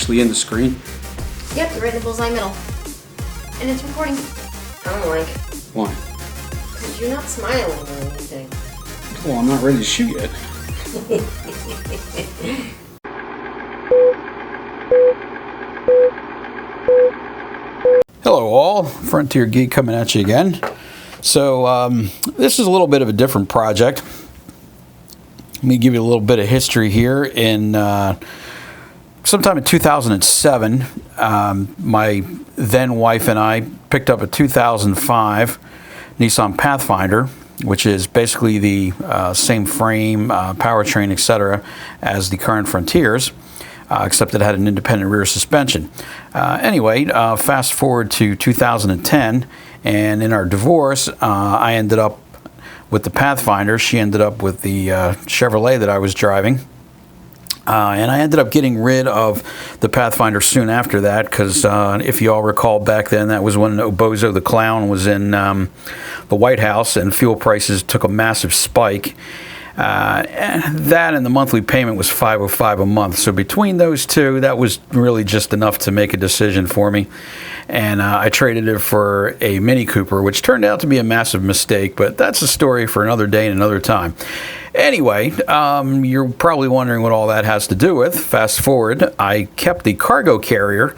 actually in the screen? Yep, you're right in the bullseye middle. And it's recording. I don't like. Why? Because you're not smiling or anything. Well, I'm not ready to shoot yet. Hello all, Frontier Geek coming at you again. So this is a little bit of a different project. Let me give you a little bit of history here. In sometime in 2007, my then wife and I picked up a 2005 Nissan Pathfinder, which is basically the same frame, powertrain, etc. as the current Frontiers, except it had an independent rear suspension. Anyway, fast forward to 2010, and in our divorce, I ended up with the Pathfinder. She ended up with the Chevrolet that I was driving. And I ended up getting rid of the Pathfinder soon after that because if you all recall back then, that was when Obozo the Clown was in the White House and fuel prices took a massive spike. And that and the monthly payment was $505 a month. So between those two, that was really just enough to make a decision for me. And I traded it for a Mini Cooper, which turned out to be a massive mistake, but that's a story for another day and another time. Anyway, you're probably wondering what all that has to do with. Fast forward, I kept the cargo carrier,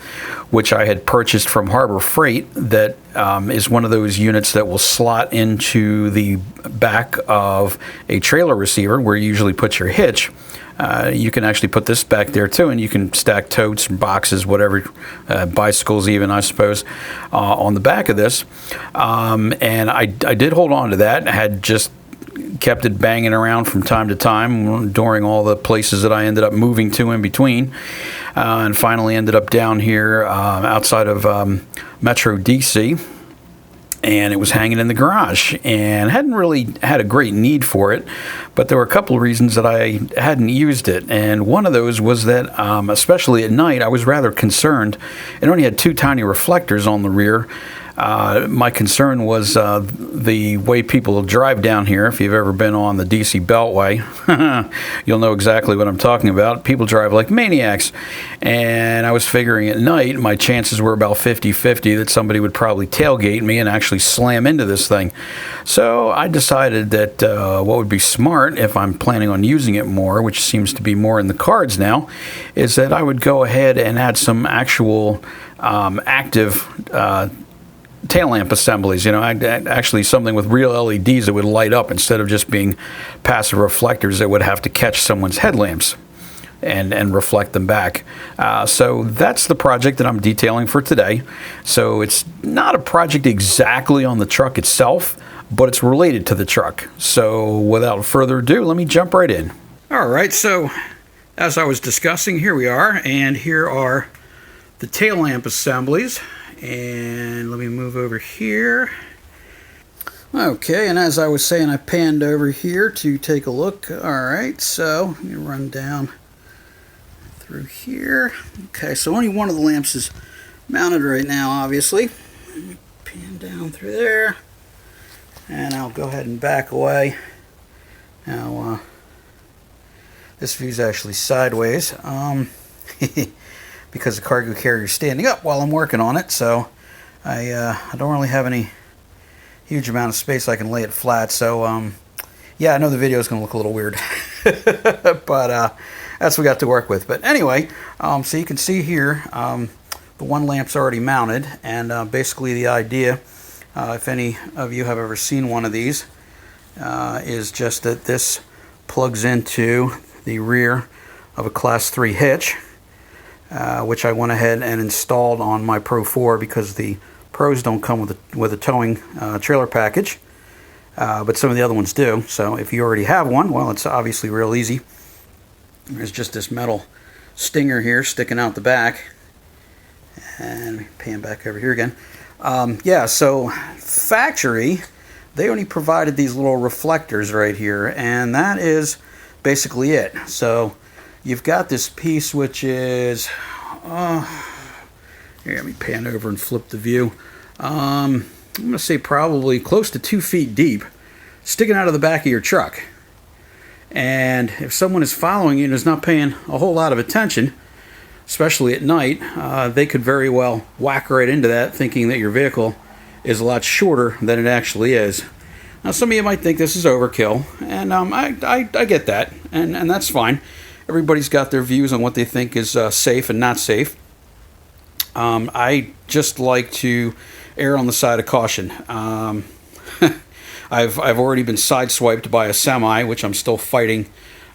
which I had purchased from Harbour Freight, that is one of those units that will slot into the back of a trailer receiver where you usually put your hitch. You can actually put this back there too, and you can stack totes, boxes, whatever, bicycles even, I suppose, on the back of this. And I did hold on to that. I had just kept it banging around from time to time during all the places that I ended up moving to in between, and finally ended up down here outside of Metro DC, and it was hanging in the garage and hadn't really had a great need for it, but there were a couple of reasons that I hadn't used it, and one of those was that especially at night I was rather concerned. It only had two tiny reflectors on the rear. My concern was the way people drive down here. If you've ever been on the DC Beltway, you'll know exactly what I'm talking about. People drive like maniacs. And I was figuring at night, my chances were about 50-50 that somebody would probably tailgate me and actually slam into this thing. So I decided that what would be smart if I'm planning on using it more, which seems to be more in the cards now, is that I would go ahead and add some actual active tail lamp assemblies, actually something with real LEDs that would light up instead of just being passive reflectors that would have to catch someone's headlamps and reflect them back. So that's the project that I'm detailing for today. So it's not a project exactly on the truck itself, but it's related to the truck. So without further ado, let me jump right in. All right, so as I was discussing, here we are, and here are the tail lamp assemblies. And let me move over here. Okay, and as I was saying, I panned over here to take a look. Alright, so let me run down through here. Okay, so only one of the lamps is mounted right now, obviously. Let me pan down through there. And I'll go ahead and back away. Now, this view's actually sideways. Because the cargo carrier is standing up while I'm working on it, so I don't really have any huge amount of space I can lay it flat. So yeah, I know the video is going to look a little weird, but that's what we got to work with. But anyway, so you can see here the one lamp's already mounted, and basically the idea, if any of you have ever seen one of these, is just that this plugs into the rear of a Class 3 hitch. Which I went ahead and installed on my Pro 4 because the Pros don't come with a towing trailer package, but some of the other ones do. So if you already have one, well, it's obviously real easy. There's just this metal stinger here sticking out the back, and let me pan back over here again. Yeah, so factory, they only provided these little reflectors right here, and that is basically it. So you've got this piece which is, here, let me pan over and flip the view. I'm going to say probably close to 2 feet deep, sticking out of the back of your truck. And if someone is following you and is not paying a whole lot of attention, especially at night, they could very well whack right into that, thinking that your vehicle is a lot shorter than it actually is. Now, some of you might think this is overkill, and I get that, and that's fine. Everybody's got their views on what they think is safe and not safe. I just like to err on the side of caution. I've already been sideswiped by a semi, which I'm still fighting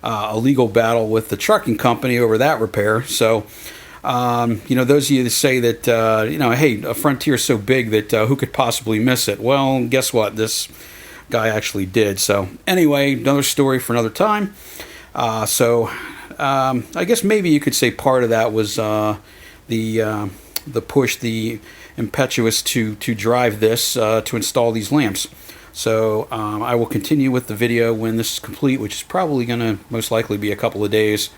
a legal battle with the trucking company over that repair. So, those of you that say that, hey, a Frontier's so big that who could possibly miss it? Well, guess what? This guy actually did. So, anyway, another story for another time. I guess maybe you could say part of that was the push, the impetuous to drive this to install these lamps. So I will continue with the video when this is complete, which is probably going to most likely be a couple of days.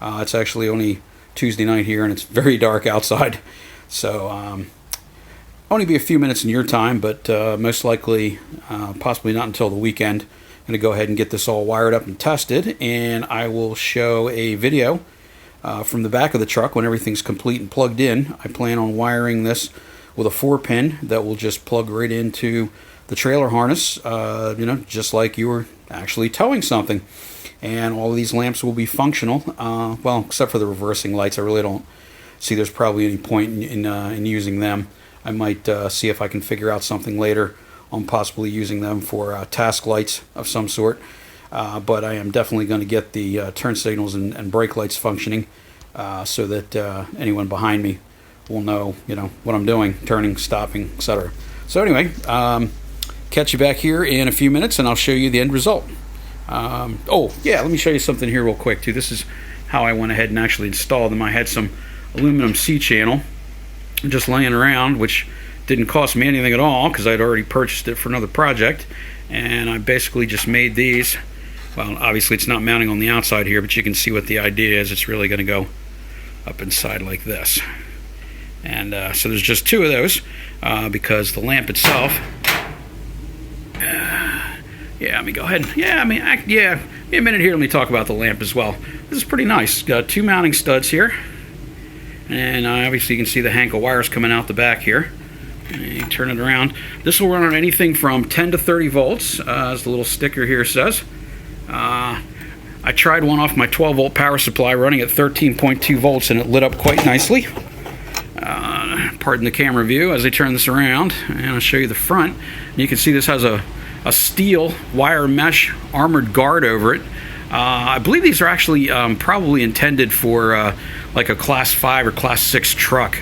It's actually only Tuesday night here, and it's very dark outside. So only be a few minutes in your time, but most likely possibly not until the weekend. I'm going to go ahead and get this all wired up and tested, and I will show a video from the back of the truck when everything's complete and plugged in. I plan on wiring this with a 4-pin that will just plug right into the trailer harness, just like you were actually towing something. And all of these lamps will be functional, well, except for the reversing lights. I really don't see there's probably any point in using them. I might see if I can figure out something later on possibly using them for task lights of some sort. But I am definitely going to get the turn signals and brake lights functioning so that anyone behind me will know, what I'm doing, turning, stopping, etc. So anyway, catch you back here in a few minutes, and I'll show you the end result. Let me show you something here real quick, too. This is how I went ahead and actually installed them. I had some aluminum C-channel just laying around, which didn't cost me anything at all because I'd already purchased it for another project. And I basically just made these. Well, obviously it's not mounting on the outside here, but you can see what the idea is. It's really going to go up inside like this. And so there's just 2 of those because the lamp itself... let me go ahead. Give me a minute here. Let me talk about the lamp as well. This is pretty nice. Got 2 mounting studs here. And obviously you can see the hank of wires coming out the back here. And you turn it around. This will run on anything from 10 to 30 volts, as the little sticker here says. I tried one off my 12-volt power supply running at 13.2 volts, and it lit up quite nicely. Pardon the camera view as I turn this around, and I'll show you the front. And you can see this has a steel wire mesh armored guard over it. I believe these are actually probably intended for like a Class 5 or Class 6 truck,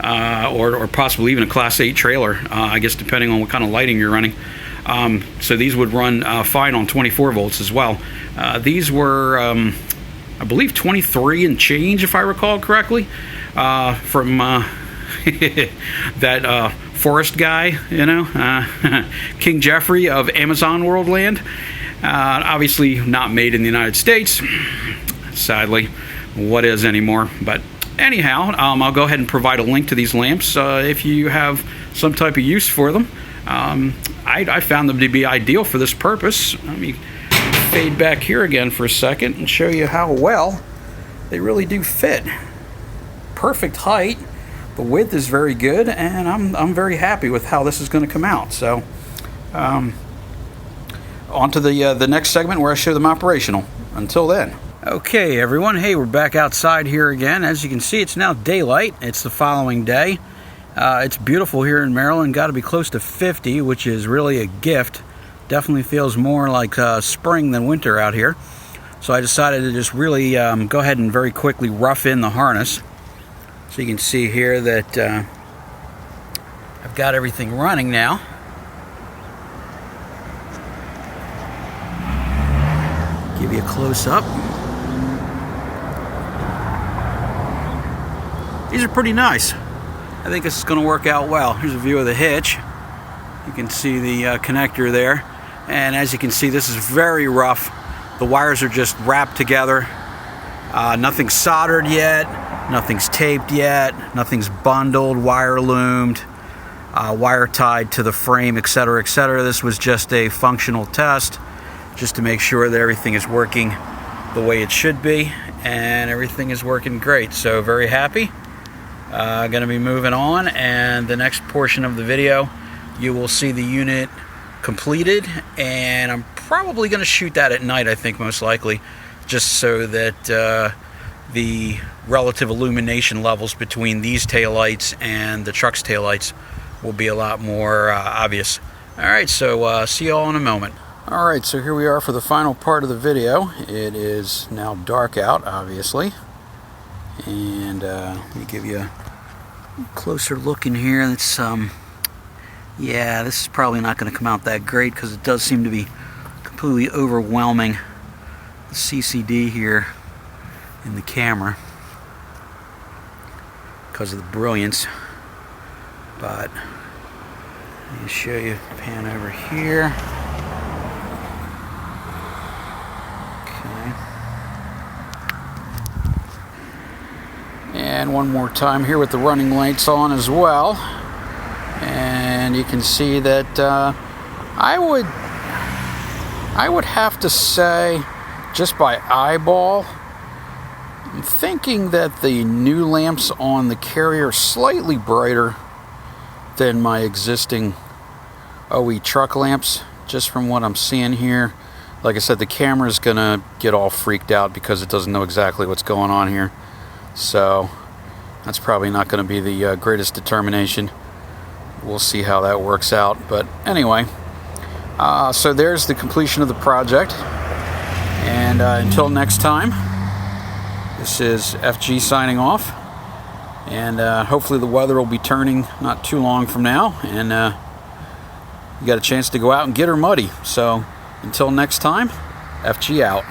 or possibly even a Class 8 trailer, I guess depending on what kind of lighting you're running. So these would run fine on 24 volts as well. These were, I believe, 23 and change, if I recall correctly, from that forest guy, King Jeffrey of Amazon Worldland. Obviously not made in the United States, sadly. What is anymore? But anyhow, I'll go ahead and provide a link to these lamps if you have some type of use for them. I found them to be ideal for this purpose. Let me fade back here again for a second and show you how well they really do fit. Perfect height. The width is very good, and I'm very happy with how this is going to come out. So, on to the next segment where I show them operational. Until then. Okay, everyone. Hey, we're back outside here again. As you can see, it's now daylight. It's the following day. It's beautiful here in Maryland. Got to be close to 50, which is really a gift. Definitely feels more like spring than winter out here. So I decided to just really go ahead and very quickly rough in the harness. So you can see here that I've got everything running now. Give you a close-up. These are pretty nice. I think this is going to work out well. Here's a view of the hitch. You can see the connector there. And as you can see, this is very rough. The wires are just wrapped together. Nothing's soldered yet. Nothing's taped yet. Nothing's bundled, wire loomed, wire tied to the frame, etc., etc. This was just a functional test just to make sure that everything is working the way it should be. and everything is working great. So very happy. Going to be moving on, and the next portion of the video you will see the unit completed, and I'm probably going to shoot that at night, I think, most likely, just so that the relative illumination levels between these taillights and the truck's taillights will be a lot more obvious. Alright, so see you all in a moment. Alright, so here we are for the final part of the video. It is now dark out, obviously, and let me give you a closer look in here. It's yeah, this is probably not going to come out that great because it does seem to be completely overwhelming the CCD here in the camera because of the brilliance. But let me show you, pan over here. Okay. And one more time here with the running lights on as well. And you can see that I would have to say, just by eyeball, I'm thinking that the new lamps on the carrier are slightly brighter than my existing OE truck lamps, just from what I'm seeing here. Like I said, the camera's gonna get all freaked out because it doesn't know exactly what's going on here. So that's probably not gonna be the greatest determination. We'll see how that works out. But anyway, so there's the completion of the project. And until next time, this is FG signing off. And hopefully the weather will be turning not too long from now. And you got a chance to go out and get her muddy. So until next time, FG out.